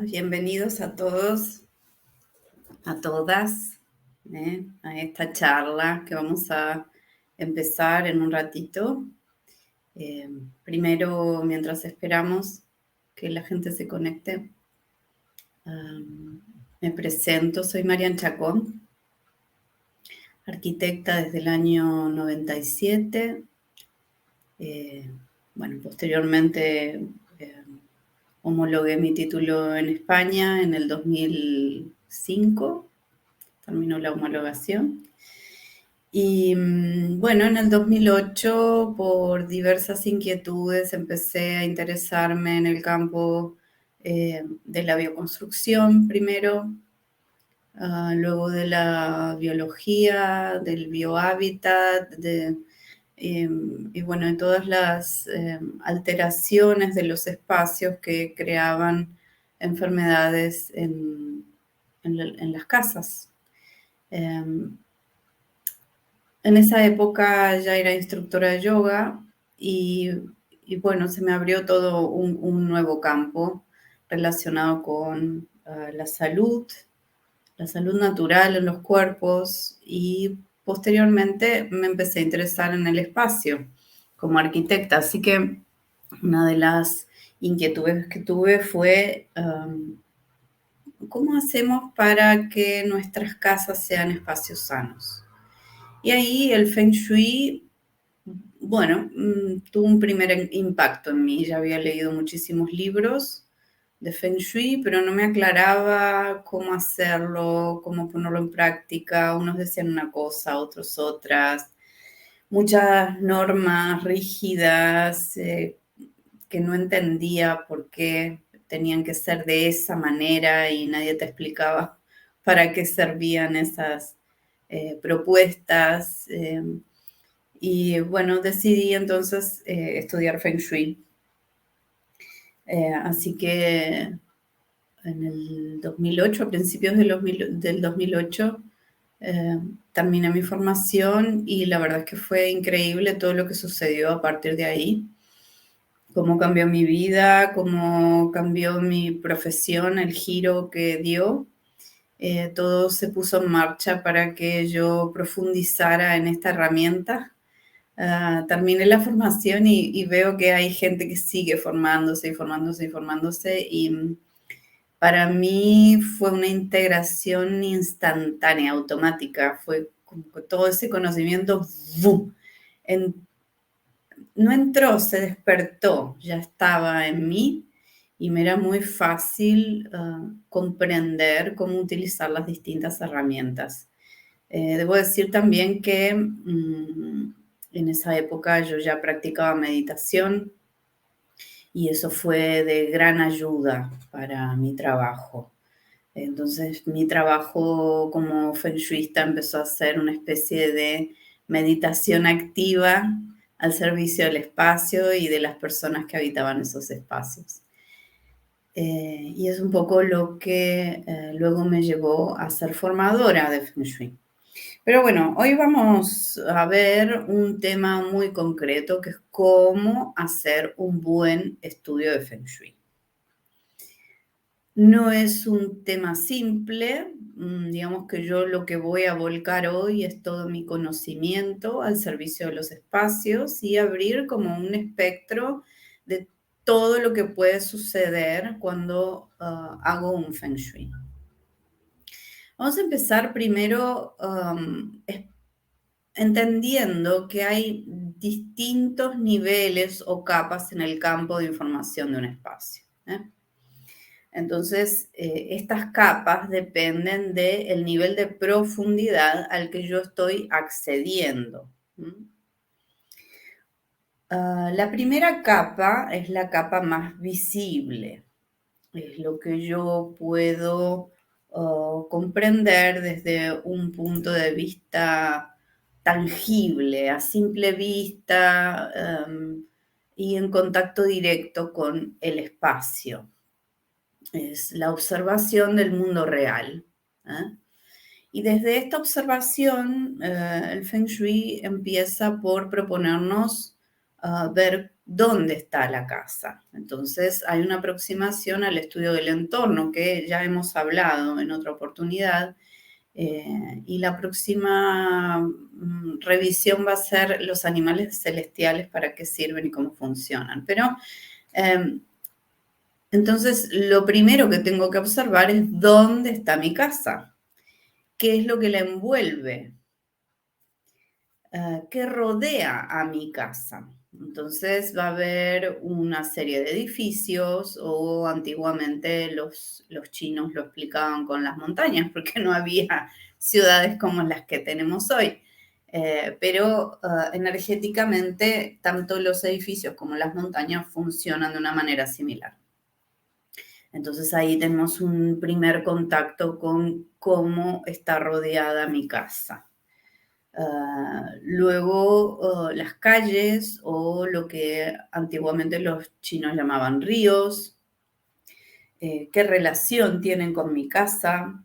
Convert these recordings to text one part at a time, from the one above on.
Bienvenidos a todos, a todas, a esta charla que vamos a empezar en un ratito. Primero, mientras esperamos que la gente se conecte, me presento, soy Marian Chacón, arquitecta desde el año 97. Posteriormente homologué mi título en España en el 2005. Terminó la homologación. Y bueno, en el 2008, por diversas inquietudes, empecé a interesarme en el campo de la bioconstrucción primero, luego de la biología, del biohábitat, y bueno, de todas las alteraciones de los espacios que creaban enfermedades en las casas. En esa época ya era instructora de yoga y bueno, se me abrió todo un nuevo campo relacionado con la salud natural en los cuerpos, y posteriormente me empecé a interesar en el espacio como arquitecta. Así que una de las inquietudes que tuve fue ¿cómo hacemos para que nuestras casas sean espacios sanos? Y ahí el Feng Shui, bueno, tuvo un primer impacto en mí. Ya había leído muchísimos libros de Feng Shui, pero no me aclaraba cómo hacerlo, cómo ponerlo en práctica. Unos decían una cosa, otros otras. Muchas normas rígidas que no entendía por qué tenían que ser de esa manera, y nadie te explicaba para qué servían esas propuestas. Y bueno, decidí entonces estudiar Feng Shui. Así que en el 2008, a principios del 2008, terminé mi formación, y la verdad es que fue increíble todo lo que sucedió a partir de ahí. Cómo cambió mi vida, cómo cambió mi profesión, el giro que dio. Todo se puso en marcha para que yo profundizara en esta herramienta. Terminé la formación y veo que hay gente que sigue formándose y formándose y formándose, y para mí fue una integración instantánea, automática. Fue como que todo ese conocimiento, ¡bum!, no entró, se despertó, ya estaba en mí, y me era muy fácil comprender cómo utilizar las distintas herramientas. Debo decir también que en esa época yo ya practicaba meditación, y eso fue de gran ayuda para mi trabajo. Entonces, mi trabajo como feng shuista empezó a ser una especie de meditación activa al servicio del espacio y de las personas que habitaban esos espacios. Y es un poco lo que luego me llevó a ser formadora de feng shui. Pero bueno, hoy vamos a ver un tema muy concreto, que es cómo hacer un buen estudio de feng shui. No es un tema simple. Digamos que yo lo que voy a volcar hoy es todo mi conocimiento al servicio de los espacios, y abrir como un espectro de todo lo que puede suceder cuando hago un feng shui. Vamos a empezar primero entendiendo que hay distintos niveles o capas en el campo de información de un espacio. Entonces, estas capas dependen del nivel de profundidad al que yo estoy accediendo. La primera capa es la capa más visible. Es lo que yo puedo comprender desde un punto de vista tangible, a simple vista, y en contacto directo con el espacio. Es la observación del mundo real. Y desde esta observación, el Feng Shui empieza por proponernos ver dónde está la casa. Entonces, hay una aproximación al estudio del entorno que ya hemos hablado en otra oportunidad. Y la próxima revisión va a ser los animales celestiales, para qué sirven y cómo funcionan. Pero entonces, lo primero que tengo que observar es dónde está mi casa, qué es lo que la envuelve, qué rodea a mi casa. Entonces va a haber una serie de edificios, o antiguamente los chinos lo explicaban con las montañas, porque no había ciudades como las que tenemos hoy. Pero energéticamente, tanto los edificios como las montañas funcionan de una manera similar. Entonces ahí tenemos un primer contacto con cómo está rodeada mi casa. Luego, las calles, o lo que antiguamente los chinos llamaban ríos, qué relación tienen con mi casa,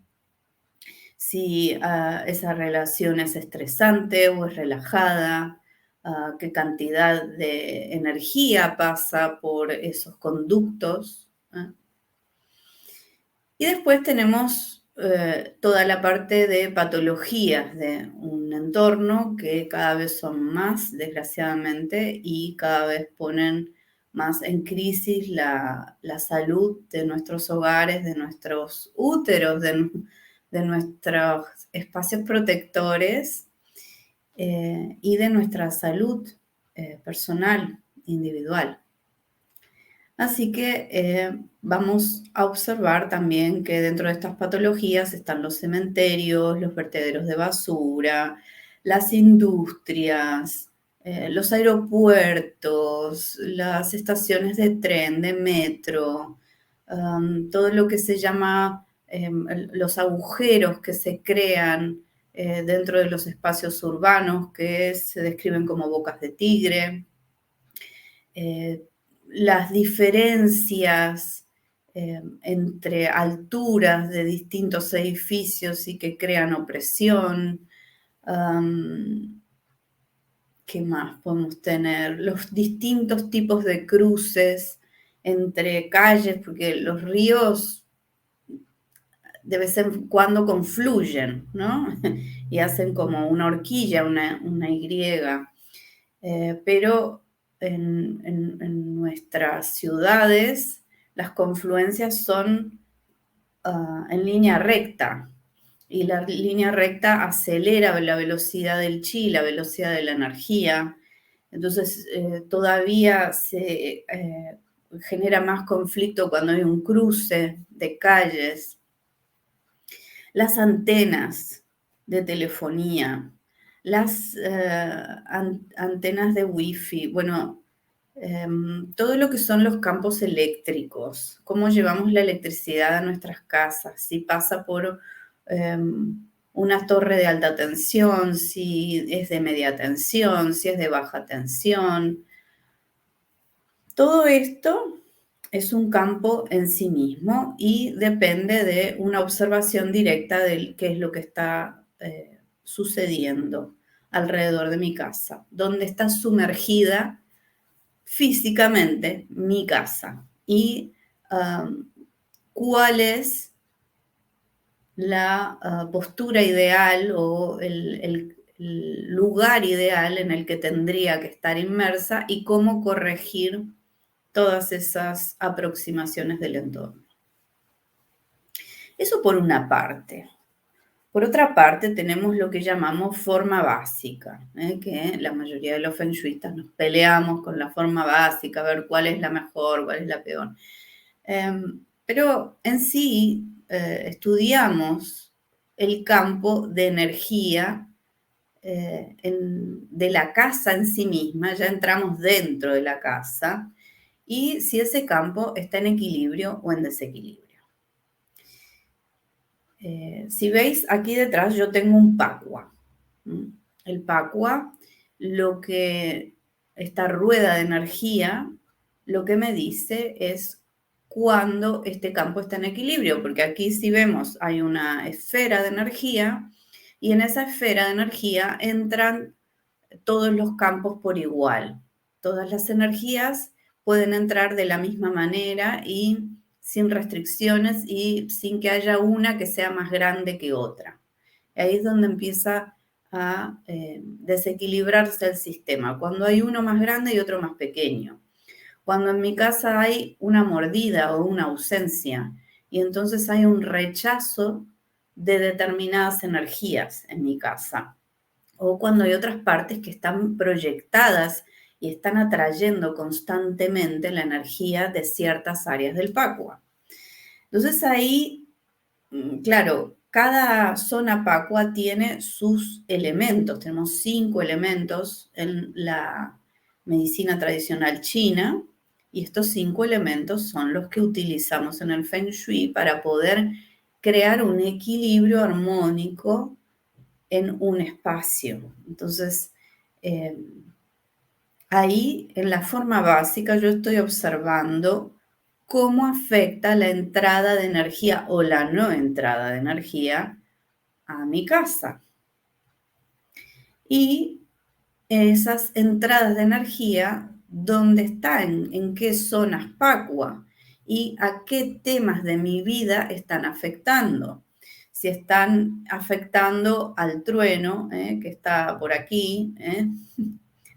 si esa relación es estresante o es relajada, qué cantidad de energía pasa por esos conductos. Y después tenemos toda la parte de patologías de un entorno, que cada vez son más, desgraciadamente, y cada vez ponen más en crisis la salud de nuestros hogares, de nuestros úteros, de nuestros espacios protectores, y de nuestra salud personal, individual. Así que vamos a observar también que dentro de estas patologías están los cementerios, los vertederos de basura, las industrias, los aeropuertos, las estaciones de tren, de metro, todo lo que se llama los agujeros que se crean dentro de los espacios urbanos, que se describen como bocas de tigre. Las diferencias entre alturas de distintos edificios y que crean opresión. ¿Qué más podemos tener? Los distintos tipos de cruces entre calles, porque los ríos de vez en cuando confluyen, ¿no? Y hacen como una horquilla, una Y. Pero en nuestras ciudades las confluencias son en línea recta, y la línea recta acelera la velocidad del chi, la velocidad de la energía. Entonces todavía se genera más conflicto cuando hay un cruce de calles. Las antenas de telefonía, las antenas de wifi, bueno, todo lo que son los campos eléctricos, cómo llevamos la electricidad a nuestras casas, si pasa por una torre de alta tensión, si es de media tensión, si es de baja tensión. Todo esto es un campo en sí mismo y depende de una observación directa de qué es lo que está sucediendo alrededor de mi casa, dónde está sumergida físicamente mi casa, y cuál es la postura ideal, o el lugar ideal en el que tendría que estar inmersa, y cómo corregir todas esas aproximaciones del entorno. Eso por una parte. Por otra parte, tenemos lo que llamamos forma básica, que la mayoría de los feng shuistas nos peleamos con la forma básica, a ver cuál es la mejor, cuál es la peor. Pero en sí estudiamos el campo de energía de la casa en sí misma, ya entramos dentro de la casa, y si ese campo está en equilibrio o en desequilibrio. Si veis aquí detrás, yo tengo un pacua. El pacua, esta rueda de energía, lo que me dice es cuando este campo está en equilibrio, porque aquí, si vemos, hay una esfera de energía, y en esa esfera de energía entran todos los campos por igual. todas las energías pueden entrar de la misma manera y sin restricciones y sin que haya una que sea más grande que otra. Ahí es donde empieza a desequilibrarse el sistema, cuando hay uno más grande y otro más pequeño. Cuando en mi casa hay una mordida o una ausencia y entonces hay un rechazo de determinadas energías en mi casa. O cuando hay otras partes que están proyectadas y están atrayendo constantemente la energía de ciertas áreas del Pacua. Entonces ahí, claro, cada zona Pacua tiene sus elementos. Tenemos 5 elementos en la medicina tradicional china y estos 5 elementos son los que utilizamos en el Feng Shui para poder crear un equilibrio armónico en un espacio. Entonces, ahí en la forma básica yo estoy observando cómo afecta la entrada de energía o la no entrada de energía a mi casa. Y esas entradas de energía, ¿dónde están? ¿En qué zonas Pacua? ¿Y a qué temas de mi vida están afectando? Si están afectando al trueno, que está por aquí,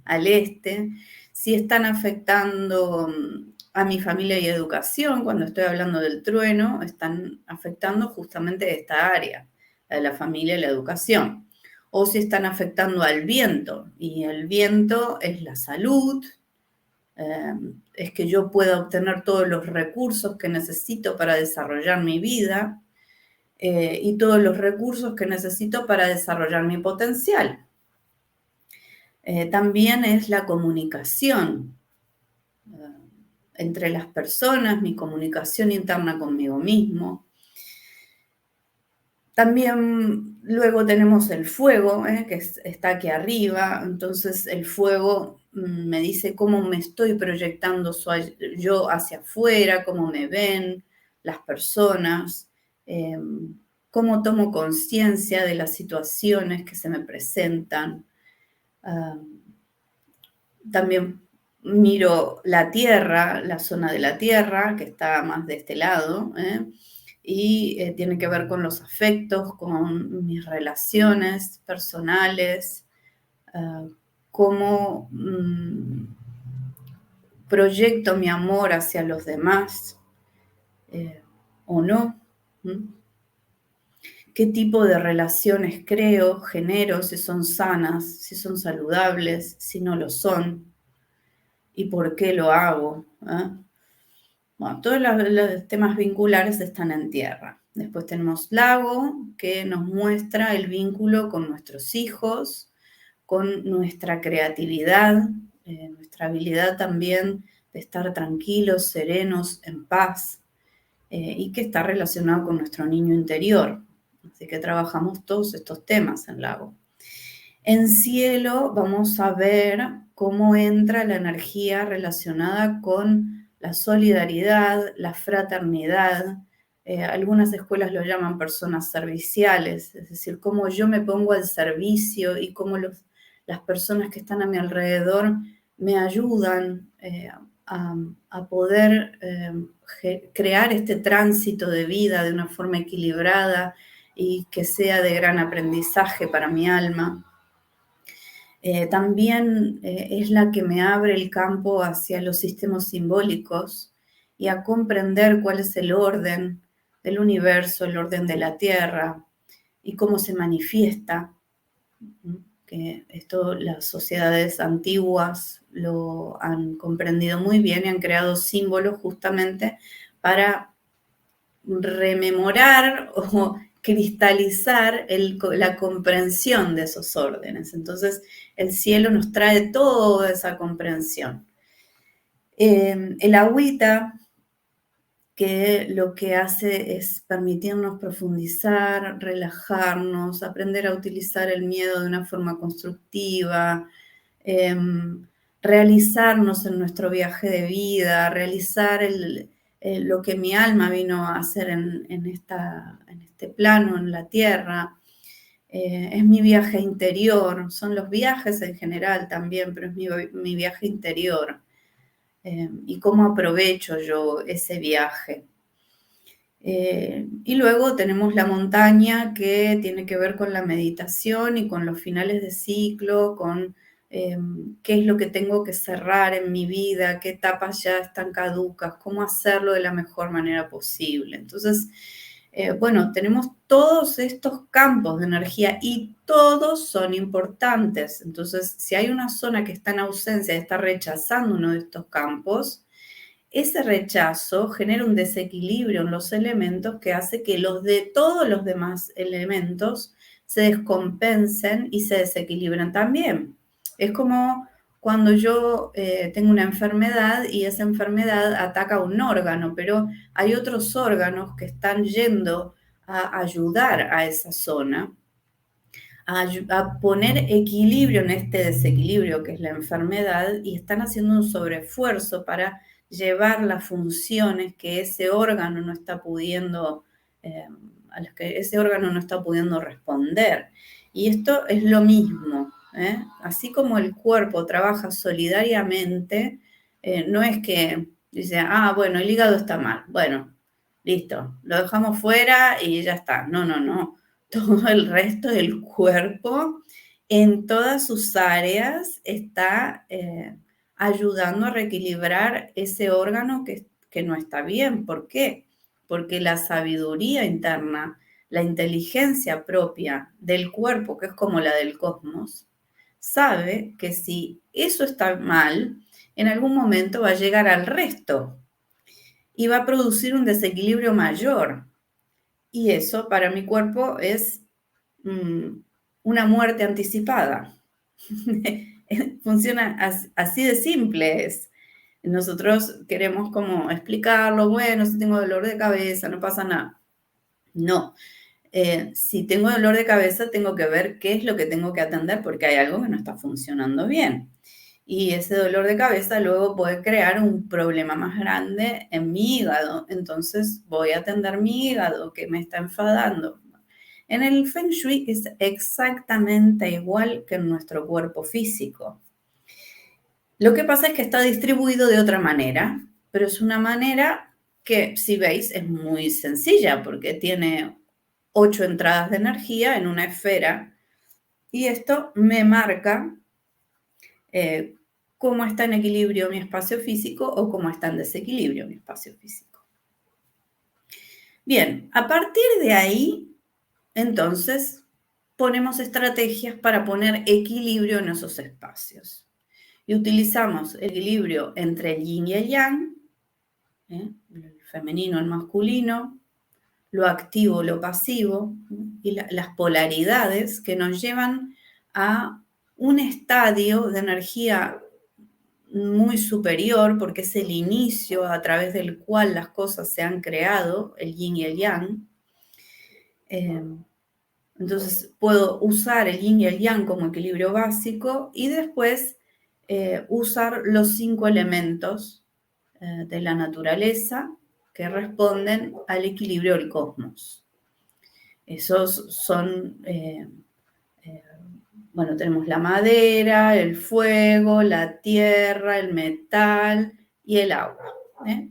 al este, si están afectando a mi familia y educación, cuando estoy hablando del trueno, están afectando justamente esta área, la de la familia y la educación. O si están afectando al viento, y el viento es la salud, es que yo pueda obtener todos los recursos que necesito para desarrollar mi vida y todos los recursos que necesito para desarrollar mi potencial. También es la comunicación entre las personas, mi comunicación interna conmigo mismo. También luego tenemos el fuego, que está aquí arriba. Entonces el fuego me dice cómo me estoy proyectando yo hacia afuera, cómo me ven las personas, cómo tomo conciencia de las situaciones que se me presentan. También miro la tierra, la zona de la tierra, que está más de este lado, y tiene que ver con los afectos, con mis relaciones personales, cómo proyecto mi amor hacia los demás o no. ¿Qué tipo de relaciones creo, genero, si son sanas, si son saludables, si no lo son? ¿Y por qué lo hago? Bueno, todos los temas vinculares están en tierra. Después tenemos lago, que nos muestra el vínculo con nuestros hijos, con nuestra creatividad, nuestra habilidad también de estar tranquilos, serenos, en paz, y que está relacionado con nuestro niño interior. Así que trabajamos todos estos temas en lago. En cielo vamos a ver cómo entra la energía relacionada con la solidaridad, la fraternidad. Algunas escuelas lo llaman personas serviciales, es decir, cómo yo me pongo al servicio y cómo las personas que están a mi alrededor me ayudan a poder crear este tránsito de vida de una forma equilibrada y que sea de gran aprendizaje para mi alma. También es la que me abre el campo hacia los sistemas simbólicos y a comprender cuál es el orden del universo, el orden de la Tierra y cómo se manifiesta. Que esto las sociedades antiguas lo han comprendido muy bien y han creado símbolos justamente para rememorar o cristalizar la comprensión de esos órdenes. Entonces, el cielo nos trae toda esa comprensión. El agüita, que lo que hace es permitirnos profundizar, relajarnos, aprender a utilizar el miedo de una forma constructiva, realizarnos en nuestro viaje de vida, realizar lo que mi alma vino a hacer en este plano, en la tierra, es mi viaje interior, son los viajes en general también, pero es mi viaje interior. Y cómo aprovecho yo ese viaje. Y luego tenemos la montaña, que tiene que ver con la meditación y con los finales de ciclo, con qué es lo que tengo que cerrar en mi vida, qué etapas ya están caducas, cómo hacerlo de la mejor manera posible. Entonces, bueno, tenemos todos estos campos de energía y todos son importantes. Entonces, si hay una zona que está en ausencia, está rechazando uno de estos campos, ese rechazo genera un desequilibrio en los elementos que hace que los de todos los demás elementos se descompensen y se desequilibren también. Es como cuando yo tengo una enfermedad y esa enfermedad ataca un órgano, pero hay otros órganos que están yendo a ayudar a esa zona, a poner equilibrio en este desequilibrio que es la enfermedad, y están haciendo un sobreesfuerzo para llevar las funciones que ese órgano no está pudiendo, a las que ese órgano no está pudiendo responder. Y esto es lo mismo, ¿eh? Así como el cuerpo trabaja solidariamente, no es que dice, ah, bueno, el hígado está mal, bueno, listo, lo dejamos fuera y ya está. No, no, no. Todo el resto del cuerpo, en todas sus áreas, está ayudando a reequilibrar ese órgano que no está bien. ¿Por qué? Porque la sabiduría interna, la inteligencia propia del cuerpo, que es como la del cosmos, sabe que si eso está mal, en algún momento va a llegar al resto y va a producir un desequilibrio mayor. Y eso para mi cuerpo es una muerte anticipada. Funciona así de simple es. Nosotros queremos como explicarlo, bueno, si tengo dolor de cabeza, no pasa nada. No, si tengo dolor de cabeza, tengo que ver qué es lo que tengo que atender porque hay algo que no está funcionando bien. Y ese dolor de cabeza luego puede crear un problema más grande en mi hígado. Entonces voy a atender mi hígado que me está enfadando. En el Feng Shui es exactamente igual que en nuestro cuerpo físico. Lo que pasa es que está distribuido de otra manera, pero es una manera que, si veis, es muy sencilla porque tiene 8 entradas de energía en una esfera, y esto me marca cómo está en equilibrio mi espacio físico o cómo está en desequilibrio mi espacio físico. Bien, a partir de ahí, entonces, ponemos estrategias para poner equilibrio en esos espacios. Y utilizamos el equilibrio entre el yin y el yang, el femenino, el masculino, lo activo, lo pasivo, y las polaridades que nos llevan a un estadio de energía muy superior, porque es el inicio a través del cual las cosas se han creado, el yin y el yang. Entonces puedo usar el yin y el yang como equilibrio básico y después usar los 5 elementos de la naturaleza que responden al equilibrio del cosmos. Esos son, bueno, tenemos la madera, el fuego, la tierra, el metal y el agua.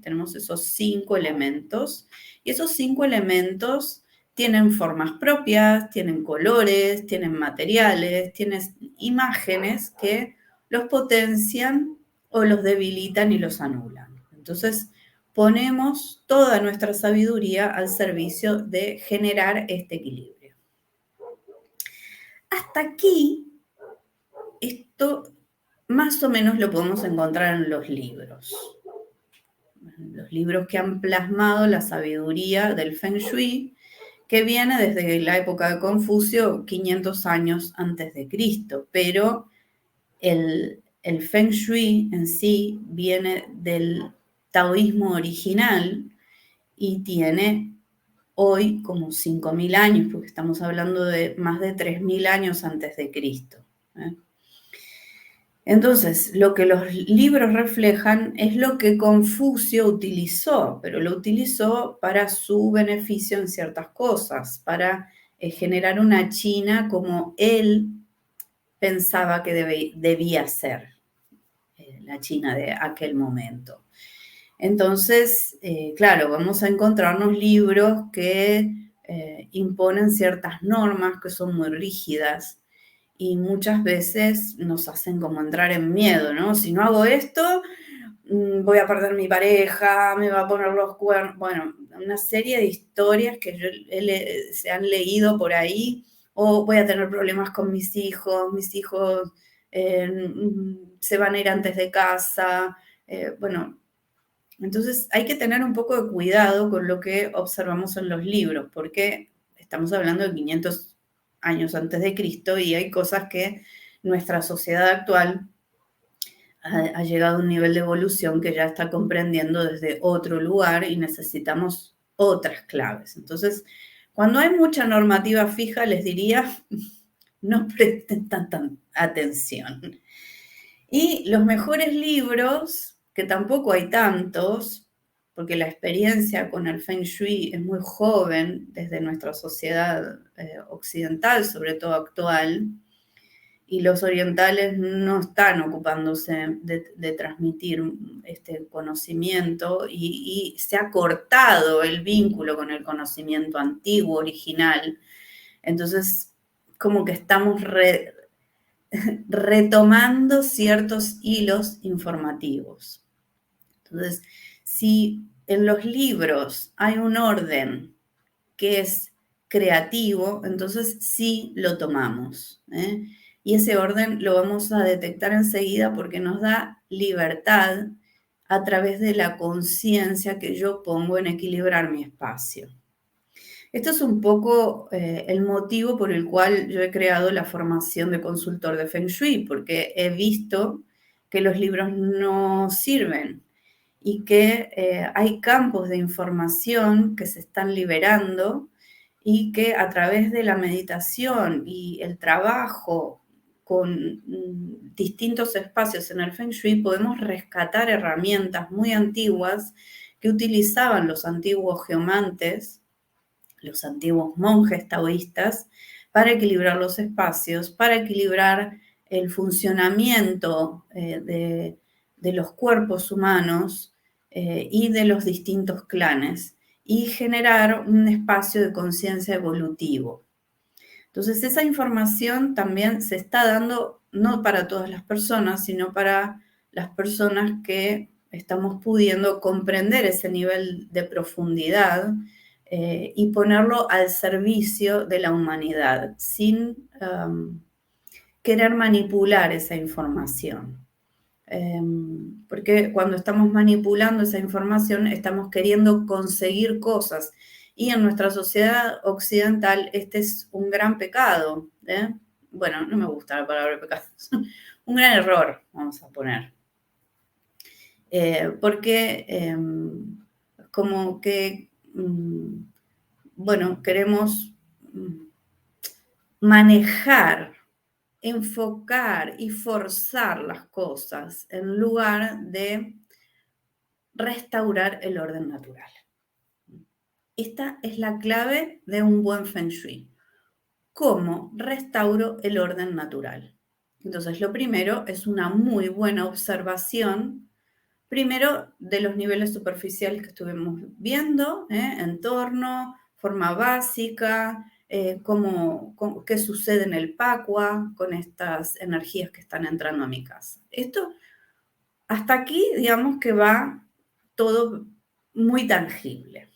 Tenemos esos 5 elementos, y esos 5 elementos tienen formas propias, tienen colores, tienen materiales, tienen imágenes que los potencian o los debilitan y los anulan. Entonces, ponemos toda nuestra sabiduría al servicio de generar este equilibrio. Hasta aquí, esto más o menos lo podemos encontrar en los libros. Los libros que han plasmado la sabiduría del Feng Shui, que viene desde la época de Confucio, 500 años antes de Cristo, pero el Feng Shui en sí viene del taoísmo original y tiene hoy como 5.000 años, porque estamos hablando de más de 3.000 años antes de Cristo. Entonces, lo que los libros reflejan es lo que Confucio utilizó, pero lo utilizó para su beneficio en ciertas cosas, para generar una China como él pensaba que debía ser la China de aquel momento. Entonces, claro, vamos a encontrarnos libros que imponen ciertas normas que son muy rígidas y muchas veces nos hacen como entrar en miedo, ¿no? Si no hago esto, voy a perder mi pareja, me va a poner los cuernos. Bueno, una serie de historias que se han leído por ahí, o voy a tener problemas con mis hijos se van a ir antes de casa. Bueno, entonces hay que tener un poco de cuidado con lo que observamos en los libros, porque estamos hablando de 500 años antes de Cristo y hay cosas que nuestra sociedad actual ha llegado a un nivel de evolución que ya está comprendiendo desde otro lugar y necesitamos otras claves. Entonces, cuando hay mucha normativa fija, les diría, no presten tanta atención. Y los mejores libros, que tampoco hay tantos, porque la experiencia con el Feng Shui es muy joven desde nuestra sociedad occidental, sobre todo actual, y los orientales no están ocupándose de transmitir este conocimiento y se ha cortado el vínculo con el conocimiento antiguo, original. Entonces, como que estamos retomando ciertos hilos informativos. Entonces, si en los libros hay un orden que es creativo, entonces sí lo tomamos. Y ese orden lo vamos a detectar enseguida porque nos da libertad a través de la conciencia que yo pongo en equilibrar mi espacio. Esto es un poco el motivo por el cual yo he creado la formación de consultor de Feng Shui, porque he visto que los libros no sirven y que hay campos de información que se están liberando y que a través de la meditación y el trabajo con distintos espacios en el Feng Shui podemos rescatar herramientas muy antiguas que utilizaban los antiguos geomantes, los antiguos monjes taoístas, para equilibrar los espacios, para equilibrar el funcionamiento de los cuerpos humanos y de los distintos clanes y generar un espacio de conciencia evolutivo. Entonces, esa información también se está dando no para todas las personas, sino para las personas que estamos pudiendo comprender ese nivel de profundidad y ponerlo al servicio de la humanidad, sin querer manipular esa información. Porque cuando estamos manipulando esa información, estamos queriendo conseguir cosas. Y en nuestra sociedad occidental este es un gran pecado. Bueno, no me gusta la palabra pecado. Un gran error, vamos a poner. Porque como que, bueno, queremos manejar, enfocar y forzar las cosas en lugar de restaurar el orden natural. Esta es la clave de un buen Feng Shui. ¿Cómo restauro el orden natural? Entonces, lo primero es una muy buena observación, primero de los niveles superficiales que estuvimos viendo, entorno, forma básica, qué sucede en el Pacua con estas energías que están entrando a mi casa. Esto, hasta aquí, digamos que va todo muy tangible.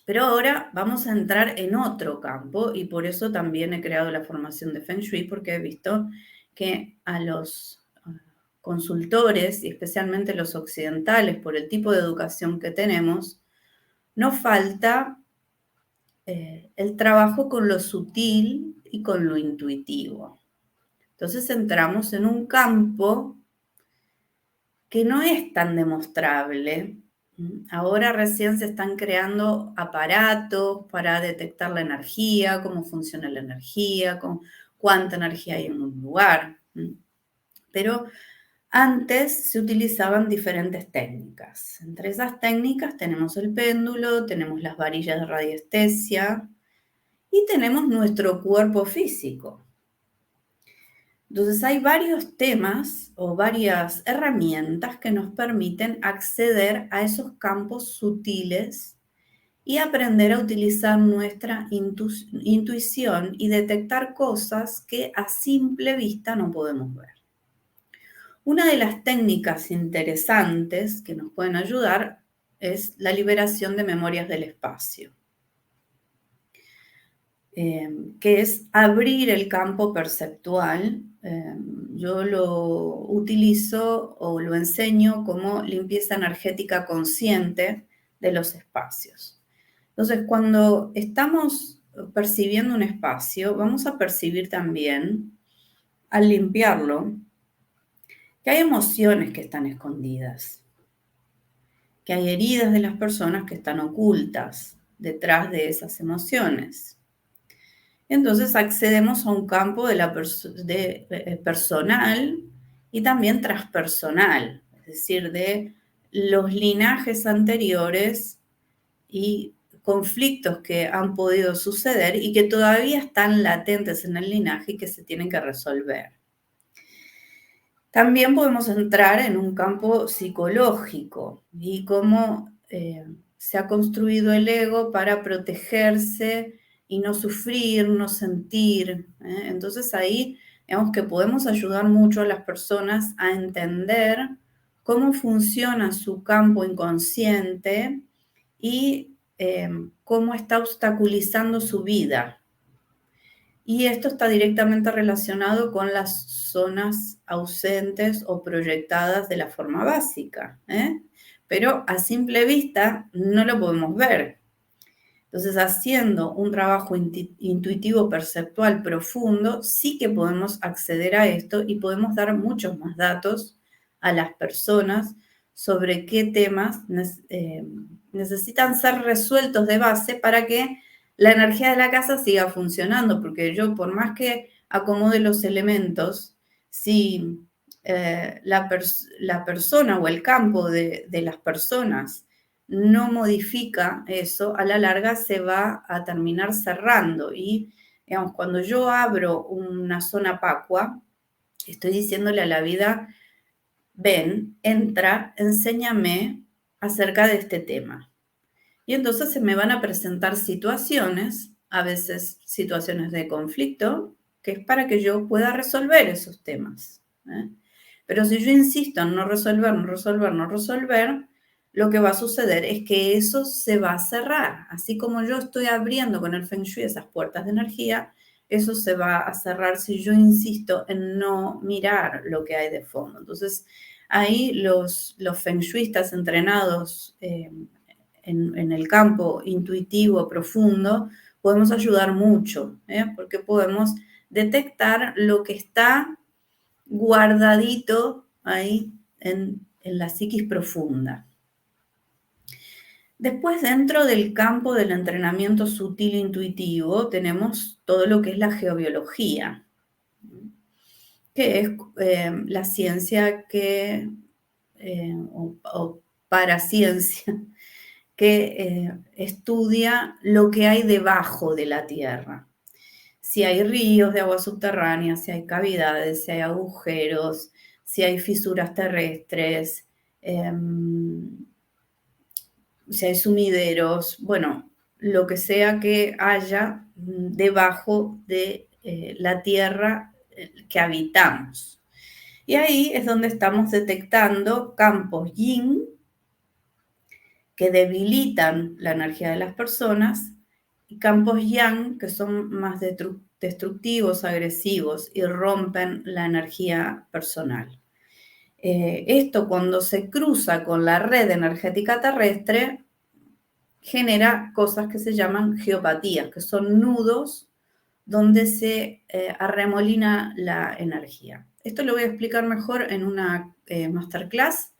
Pero ahora vamos a entrar en otro campo y por eso también he creado la formación de Feng Shui, porque he visto que a los consultores, y especialmente los occidentales, por el tipo de educación que tenemos, nos falta el trabajo con lo sutil y con lo intuitivo. Entonces entramos en un campo que no es tan demostrable. Ahora recién se están creando aparatos para detectar la energía, cómo funciona la energía, cuánta energía hay en un lugar. Pero antes se utilizaban diferentes técnicas. Entre esas técnicas tenemos el péndulo, tenemos las varillas de radiestesia y tenemos nuestro cuerpo físico. Entonces hay varios temas o varias herramientas que nos permiten acceder a esos campos sutiles y aprender a utilizar nuestra intuición y detectar cosas que a simple vista no podemos ver. Una de las técnicas interesantes que nos pueden ayudar es la liberación de memorias del espacio, que es abrir el campo perceptual. Yo lo utilizo o lo enseño como limpieza energética consciente de los espacios. Entonces, cuando estamos percibiendo un espacio, vamos a percibir también, al limpiarlo, que hay emociones que están escondidas, que hay heridas de las personas que están ocultas detrás de esas emociones. Entonces accedemos a un campo personal y también transpersonal, es decir, de los linajes anteriores y conflictos que han podido suceder y que todavía están latentes en el linaje y que se tienen que resolver. También podemos entrar en un campo psicológico y cómo se ha construido el ego para protegerse y no sufrir, no sentir. Entonces ahí, digamos que podemos ayudar mucho a las personas a entender cómo funciona su campo inconsciente y cómo está obstaculizando su vida. Y esto está directamente relacionado con las zonas ausentes o proyectadas de la forma básica, pero a simple vista no lo podemos ver. Entonces, haciendo un trabajo intuitivo perceptual profundo, sí que podemos acceder a esto y podemos dar muchos más datos a las personas sobre qué temas necesitan ser resueltos de base para que la energía de la casa siga funcionando, porque yo, por más que acomode los elementos, si la persona o el campo de las personas no modifica eso, a la larga se va a terminar cerrando. Y, digamos, cuando yo abro una zona pacua, estoy diciéndole a la vida, ven, entra, enséñame acerca de este tema. Y entonces se me van a presentar situaciones, a veces situaciones de conflicto, que es para que yo pueda resolver esos temas. Pero si yo insisto en no resolver, no resolver, no resolver, lo que va a suceder es que eso se va a cerrar. Así como yo estoy abriendo con el Feng Shui esas puertas de energía, eso se va a cerrar si yo insisto en no mirar lo que hay de fondo. Entonces, ahí los Feng Shuistas entrenados en el campo intuitivo profundo, podemos ayudar mucho, porque podemos detectar lo que está guardadito ahí en la psiquis profunda. Después, dentro del campo del entrenamiento sutil intuitivo, tenemos todo lo que es la geobiología, que es la ciencia que, o paraciencia, que estudia lo que hay debajo de la Tierra. Si hay ríos de agua subterránea, si hay cavidades, si hay agujeros, si hay fisuras terrestres, si hay sumideros, bueno, lo que sea que haya debajo de la Tierra que habitamos. Y ahí es donde estamos detectando campos yin que debilitan la energía de las personas y campos yang que son más destructivos, agresivos y rompen la energía personal. Esto cuando se cruza con la red energética terrestre genera cosas que se llaman geopatías, que son nudos donde se arremolina la energía. Esto lo voy a explicar mejor en una masterclass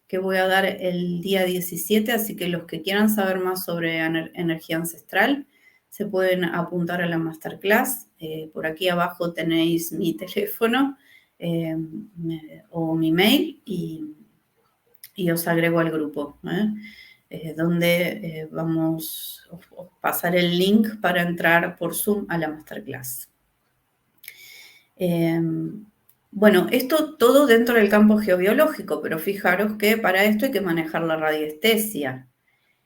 que voy a dar el día 17, así que los que quieran saber más sobre energía ancestral se pueden apuntar a la masterclass. Por aquí abajo tenéis mi teléfono o mi mail y os agrego al grupo. donde vamos a pasar el link para entrar por Zoom a la masterclass. Bueno, esto todo dentro del campo geobiológico, pero fijaros que para esto hay que manejar la radiestesia.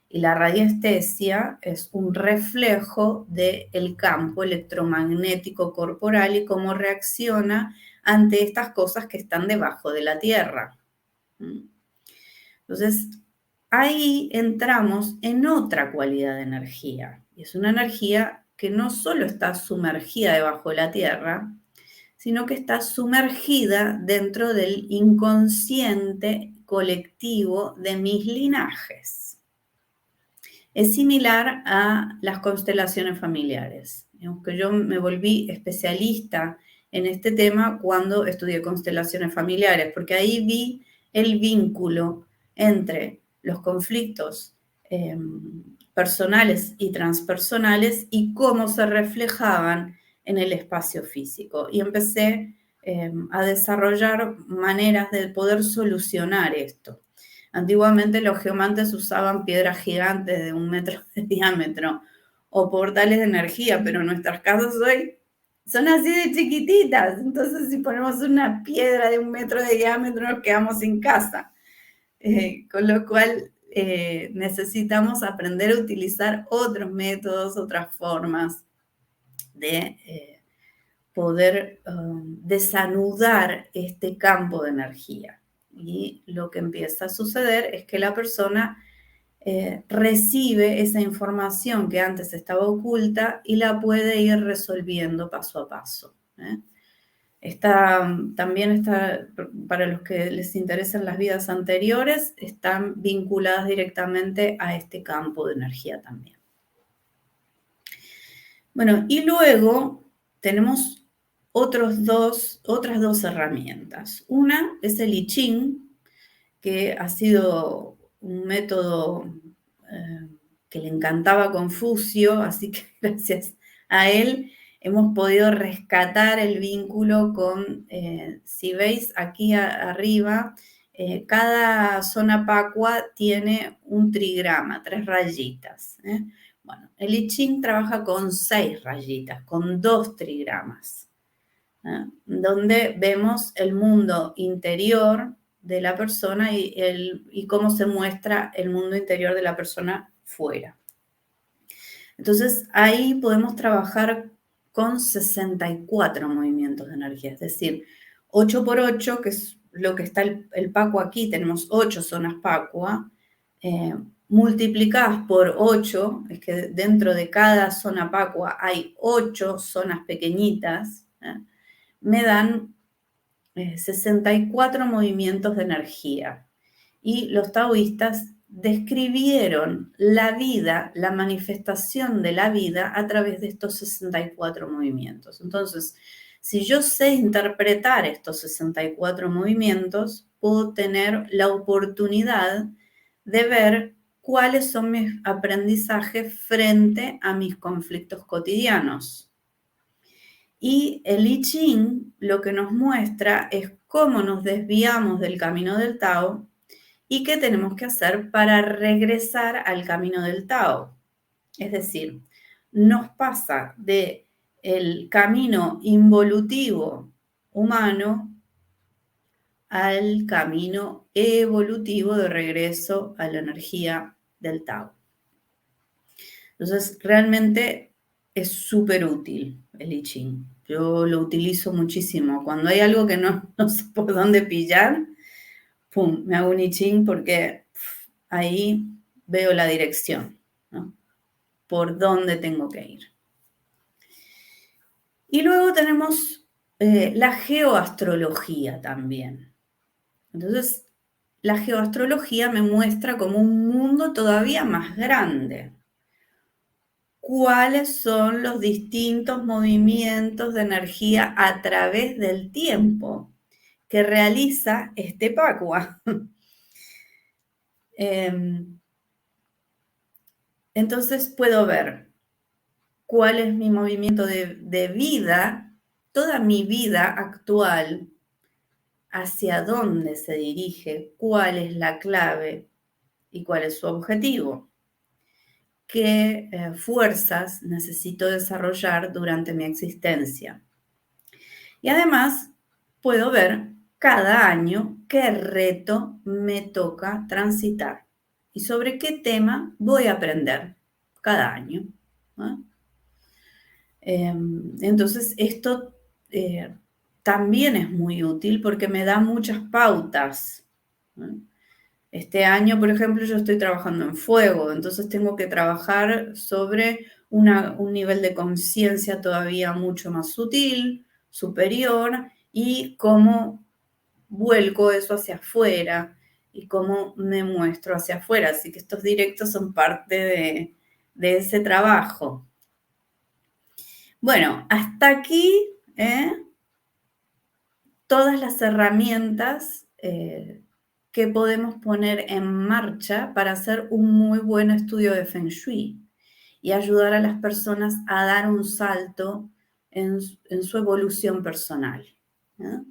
Y la radiestesia es un reflejo del campo electromagnético corporal y cómo reacciona ante estas cosas que están debajo de la Tierra. Entonces, ahí entramos en otra cualidad de energía. Y es una energía que no solo está sumergida debajo de la Tierra, sino que está sumergida dentro del inconsciente colectivo de mis linajes. Es similar a las constelaciones familiares. Aunque yo me volví especialista en este tema cuando estudié constelaciones familiares, porque ahí vi el vínculo entre los conflictos personales y transpersonales y cómo se reflejaban en el espacio físico. Y empecé a desarrollar maneras de poder solucionar esto. Antiguamente los geomantes usaban piedras gigantes de 1 metro de diámetro o portales de energía, pero nuestras casas hoy son así de chiquititas. Entonces, si ponemos una piedra de 1 metro de diámetro, nos quedamos sin casa. Con lo cual, necesitamos aprender a utilizar otros métodos, otras formas de poder desanudar este campo de energía. Y lo que empieza a suceder es que la persona recibe esa información que antes estaba oculta y la puede ir resolviendo paso a paso. También está, para los que les interesan las vidas anteriores, están vinculadas directamente a este campo de energía también. Bueno, y luego tenemos otras dos herramientas. Una es el I Ching, que ha sido un método que le encantaba a Confucio, así que gracias a él hemos podido rescatar el vínculo con, si veis aquí arriba, cada zona pacua tiene un trigrama, 3 rayitas. Bueno, el I Ching trabaja con 6 rayitas, con 2 trigramas, donde vemos el mundo interior de la persona y cómo se muestra el mundo interior de la persona fuera. Entonces, ahí podemos trabajar con 64 movimientos de energía, es decir, 8 por 8, que es lo que está el Pacua aquí, tenemos 8 zonas Pacua, multiplicadas por 8, es que dentro de cada zona Pacua hay 8 zonas pequeñitas, me dan 64 movimientos de energía. Y los taoístas describieron la vida, la manifestación de la vida a través de estos 64 movimientos. Entonces, si yo sé interpretar estos 64 movimientos, puedo tener la oportunidad de ver cuáles son mis aprendizajes frente a mis conflictos cotidianos. Y el I Ching lo que nos muestra es cómo nos desviamos del camino del Tao y qué tenemos que hacer para regresar al camino del Tao. Es decir, nos pasa de el camino involutivo humano al camino evolutivo de regreso a la energía del Tao. Entonces, realmente es súper útil el I Ching. Yo lo utilizo muchísimo. Cuando hay algo que no sé por dónde pillar, pum, me hago un I Ching porque ahí veo la dirección, ¿no? Por dónde tengo que ir. Y luego tenemos la geoastrología también. Entonces, la geoastrología me muestra como un mundo todavía más grande. ¿Cuáles son los distintos movimientos de energía a través del tiempo que realiza este Pacua? Entonces puedo ver cuál es mi movimiento de vida, toda mi vida actual, hacia dónde se dirige, cuál es la clave y cuál es su objetivo. ¿Qué fuerzas necesito desarrollar durante mi existencia? Y además puedo ver cada año qué reto me toca transitar y sobre qué tema voy a aprender cada año, ¿no? Entonces, esto también es muy útil porque me da muchas pautas, ¿no? Este año, por ejemplo, yo estoy trabajando en fuego, entonces tengo que trabajar sobre un nivel de conciencia todavía mucho más sutil, superior, y cómo vuelco eso hacia afuera y cómo me muestro hacia afuera. Así que estos directos son parte de ese trabajo. Bueno, hasta aquí todas las herramientas que podemos poner en marcha para hacer un muy buen estudio de Feng Shui y ayudar a las personas a dar un salto en su evolución personal, ¿no?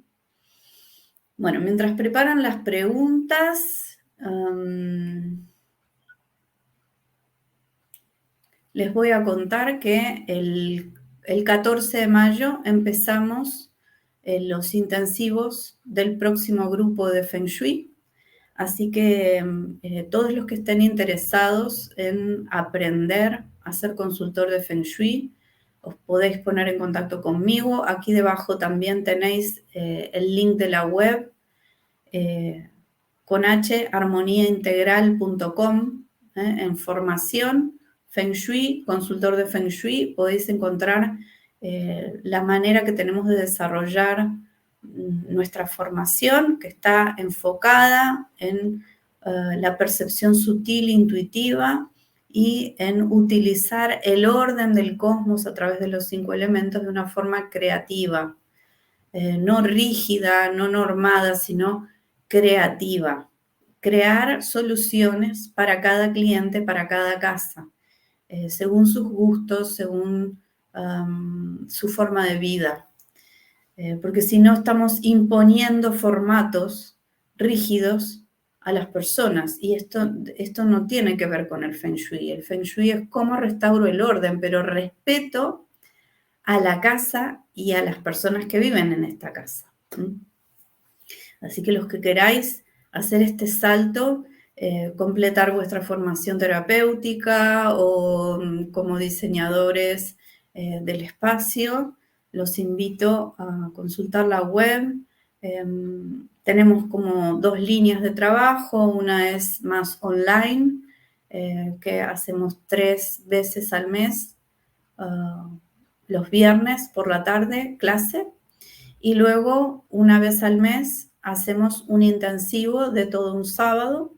Bueno, mientras preparan las preguntas, les voy a contar que el 14 de mayo empezamos los intensivos del próximo grupo de Feng Shui. Así que todos los que estén interesados en aprender a ser consultor de Feng Shui, os podéis poner en contacto conmigo. Aquí debajo también tenéis el link de la web con armoniaintegral.com en formación, Feng Shui, consultor de Feng Shui, podéis encontrar la manera que tenemos de desarrollar nuestra formación, que está enfocada en la percepción sutil, intuitiva, y en utilizar el orden del cosmos a través de los 5 elementos de una forma creativa, no rígida, no normada, sino creativa. Crear soluciones para cada cliente, para cada casa, según sus gustos, según su forma de vida. Porque si no estamos imponiendo formatos rígidos a las personas. Y esto no tiene que ver con el Feng Shui. El Feng Shui es cómo restauro el orden, pero respeto a la casa y a las personas que viven en esta casa. Así que los que queráis hacer este salto, completar vuestra formación terapéutica o como diseñadores del espacio, los invito a consultar la web. Tenemos como 2 líneas de trabajo. Una es más online, que hacemos 3 veces al mes, los viernes por la tarde, clase. Y luego, una vez al mes, hacemos un intensivo de todo un sábado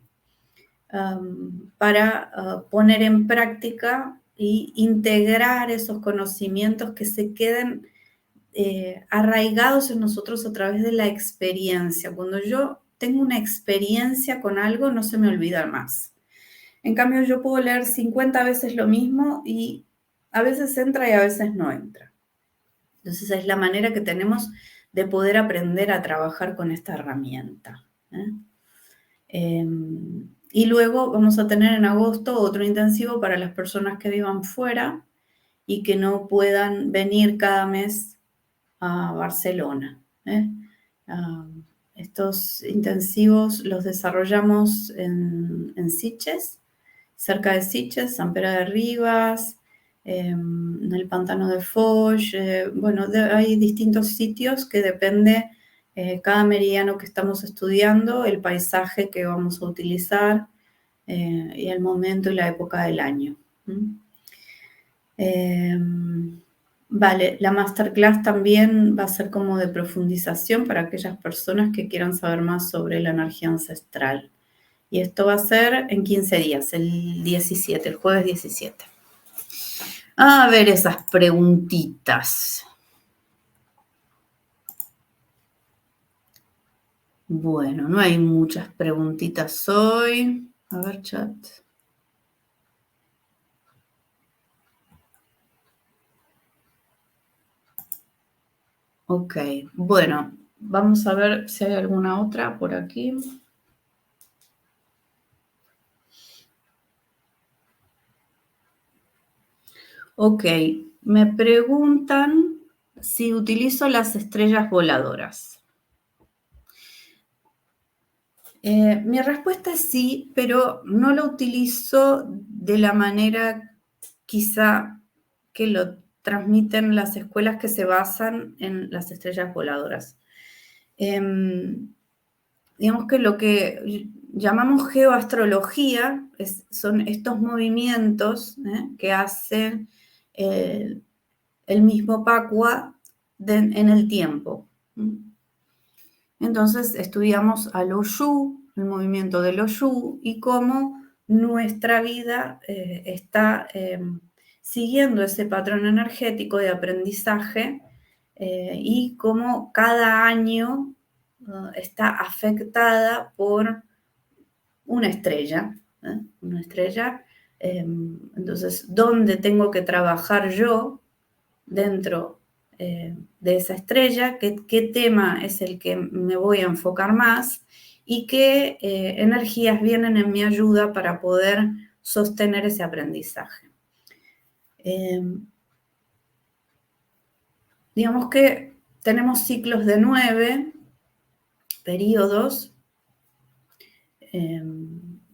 para poner en práctica e integrar esos conocimientos que se queden arraigados en nosotros a través de la experiencia. Cuando yo tengo una experiencia con algo, no se me olvida más. En cambio, yo puedo leer 50 veces lo mismo y a veces entra y a veces no entra. Entonces, es la manera que tenemos de poder aprender a trabajar con esta herramienta. Y luego vamos a tener en agosto otro intensivo para las personas que vivan fuera y que no puedan venir cada mes a Barcelona. Estos intensivos los desarrollamos en Sitges, cerca de Sitges, San Pere de Ribas, en el pantano de Foix. Bueno, hay distintos sitios que depende cada meridiano que estamos estudiando, el paisaje que vamos a utilizar y el momento y la época del año. Vale, la masterclass también va a ser como de profundización para aquellas personas que quieran saber más sobre la energía ancestral. Y esto va a ser en 15 días, el 17, el jueves 17. A ver esas preguntitas. Bueno, no hay muchas preguntitas hoy. A ver, chat. Ok, bueno, vamos a ver si hay alguna otra por aquí. Ok, me preguntan si utilizo las estrellas voladoras. Mi respuesta es sí, pero no lo utilizo de la manera quizá que lo transmiten las escuelas que se basan en las estrellas voladoras. Digamos que lo que llamamos geoastrología son estos movimientos que hacen el mismo Pacua en el tiempo. Entonces estudiamos al Oshu, el movimiento del Oshu y cómo nuestra vida está siguiendo ese patrón energético de aprendizaje y cómo cada año está afectada por una estrella. Una estrella. Entonces, ¿dónde tengo que trabajar yo dentro de esa estrella? ¿Qué tema es el que me voy a enfocar más? ¿Y qué energías vienen en mi ayuda para poder sostener ese aprendizaje? Digamos que tenemos ciclos de 9 periodos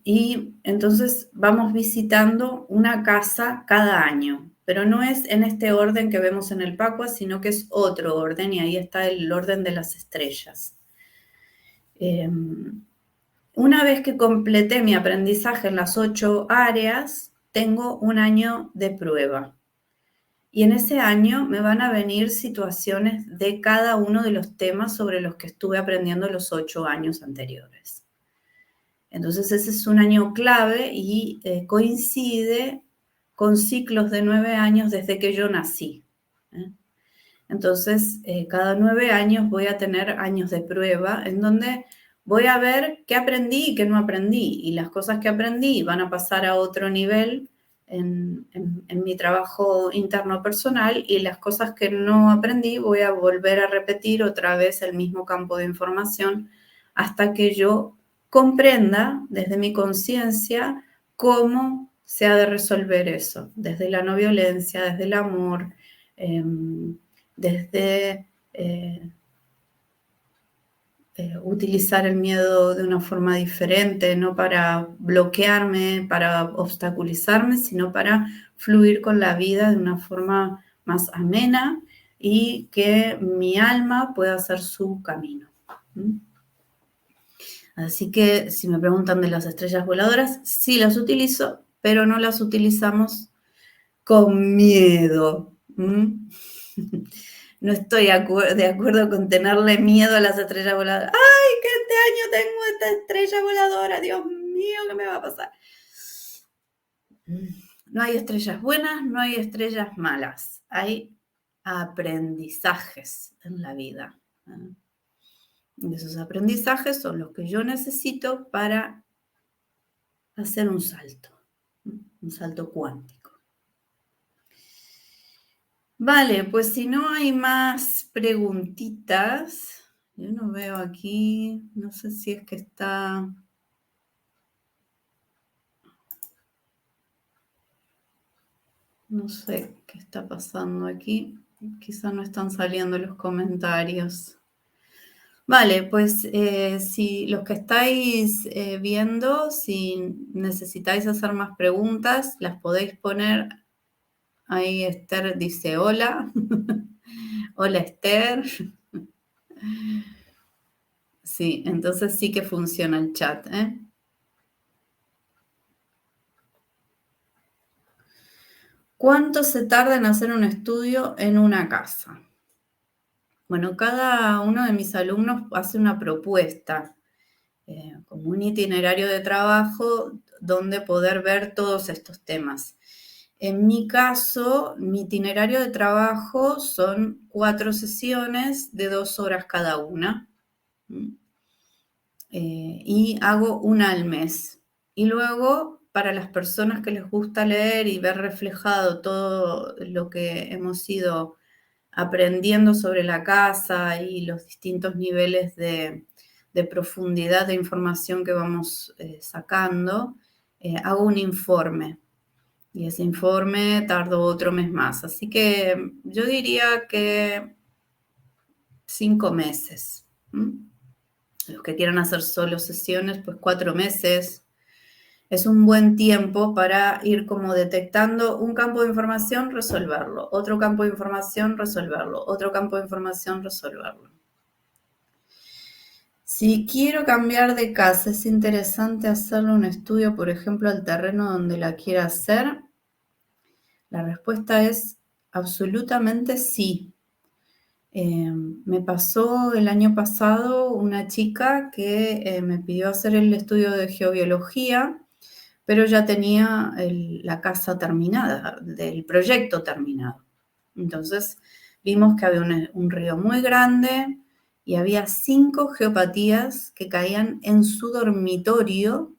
y entonces vamos visitando una casa cada año, pero no es en este orden que vemos en el Pacua, sino que es otro orden y ahí está el orden de las estrellas. Una vez que completé mi aprendizaje en las 8 áreas, tengo un año de prueba. Y en ese año me van a venir situaciones de cada uno de los temas sobre los que estuve aprendiendo los 8 años anteriores. Entonces ese es un año clave y coincide con ciclos de 9 años desde que yo nací. Entonces, cada 9 años voy a tener años de prueba en donde voy a ver qué aprendí y qué no aprendí. Y las cosas que aprendí van a pasar a otro nivel en mi trabajo interno personal y las cosas que no aprendí voy a volver a repetir otra vez el mismo campo de información hasta que yo comprenda desde mi conciencia cómo se ha de resolver eso, desde la no violencia, desde el amor, desde utilizar el miedo de una forma diferente, no para bloquearme, para obstaculizarme, sino para fluir con la vida de una forma más amena y que mi alma pueda hacer su camino. Así que si me preguntan de las estrellas voladoras, sí las utilizo, pero no las utilizamos con miedo. No estoy de acuerdo con tenerle miedo a las estrellas voladoras. ¡Ay, que este año tengo esta estrella voladora! Dios mío, ¿qué me va a pasar? No hay estrellas buenas, no hay estrellas malas. Hay aprendizajes en la vida. Y esos aprendizajes son los que yo necesito para hacer un salto cuántico. Vale, pues si no hay más preguntitas, yo no veo aquí, no sé si es que está... No sé qué está pasando aquí, quizá no están saliendo los comentarios. Vale, pues si los que estáis viendo, si necesitáis hacer más preguntas, las podéis poner. Ahí Esther dice hola. Hola Esther. Sí, entonces sí que funciona el chat, ¿eh? ¿Cuánto se tarda en hacer un estudio en una casa? Bueno, cada uno de mis alumnos hace una propuesta, como un itinerario de trabajo donde poder ver todos estos temas. En mi caso, mi itinerario de trabajo son 4 sesiones de 2 horas cada una. Y hago una al mes. Y luego, para las personas que les gusta leer y ver reflejado todo lo que hemos ido aprendiendo sobre la casa y los distintos niveles de profundidad de información que vamos sacando, hago un informe. Y ese informe tardó otro mes más. Así que yo diría que 5 meses. Los que quieran hacer solo sesiones, pues 4 meses. Es un buen tiempo para ir como detectando un campo de información, resolverlo, otro campo de información, resolverlo, otro campo de información, resolverlo. Si quiero cambiar de casa, ¿es interesante hacerle un estudio, por ejemplo, al terreno donde la quiera hacer? La respuesta es absolutamente sí. Me pasó el año pasado una chica que me pidió hacer el estudio de geobiología, pero ya tenía la casa terminada, del proyecto terminado. Entonces vimos que había un río muy grande y había 5 geopatías que caían en su dormitorio,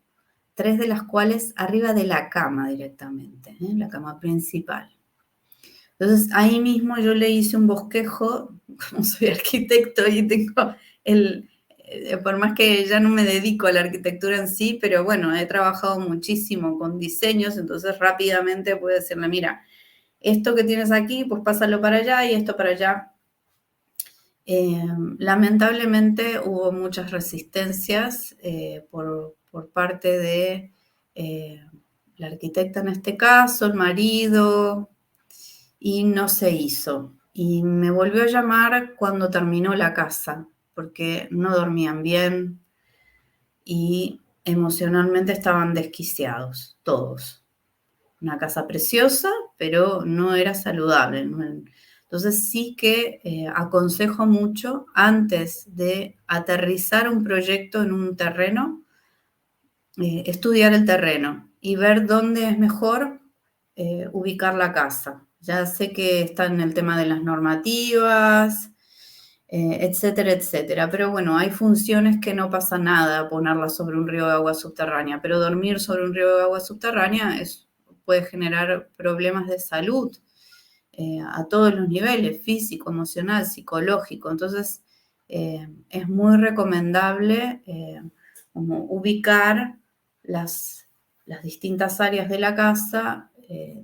3 de las cuales arriba de la cama directamente, la cama principal. Entonces ahí mismo yo le hice un bosquejo, como soy arquitecto y tengo por más que ya no me dedico a la arquitectura en sí, pero bueno, he trabajado muchísimo con diseños, entonces rápidamente puedo decirle, mira, esto que tienes aquí, pues pásalo para allá y esto para allá. Lamentablemente hubo muchas resistencias por parte de la arquitecta en este caso, el marido, y no se hizo. Y me volvió a llamar cuando terminó la casa, porque no dormían bien y emocionalmente estaban desquiciados, todos. Una casa preciosa, pero no era saludable. Entonces sí que aconsejo mucho antes de aterrizar un proyecto en un terreno, estudiar el terreno y ver dónde es mejor ubicar la casa. Ya sé que está en el tema de las normativas, etcétera, etcétera. Pero bueno, hay funciones que no pasa nada ponerlas sobre un río de agua subterránea, pero dormir sobre un río de agua subterránea puede generar problemas de salud a todos los niveles, físico, emocional, psicológico. Entonces, es muy recomendable como ubicar las distintas áreas de la casa,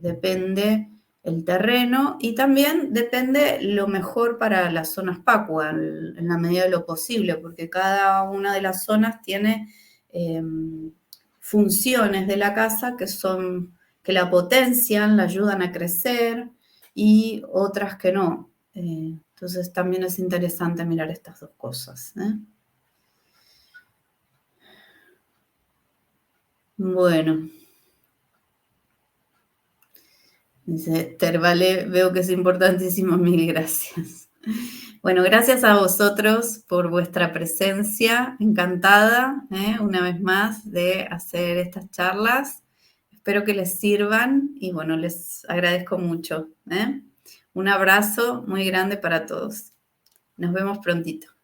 depende el terreno y también depende lo mejor para las zonas PACUA en la medida de lo posible, porque cada una de las zonas tiene funciones de la casa que la potencian, la ayudan a crecer y otras que no. Entonces también es interesante mirar estas dos cosas. Bueno, dice Esther, vale, veo que es importantísimo, mil gracias. Bueno, gracias a vosotros por vuestra presencia, encantada, una vez más, de hacer estas charlas. Espero que les sirvan y bueno, les agradezco mucho. Un abrazo muy grande para todos. Nos vemos prontito.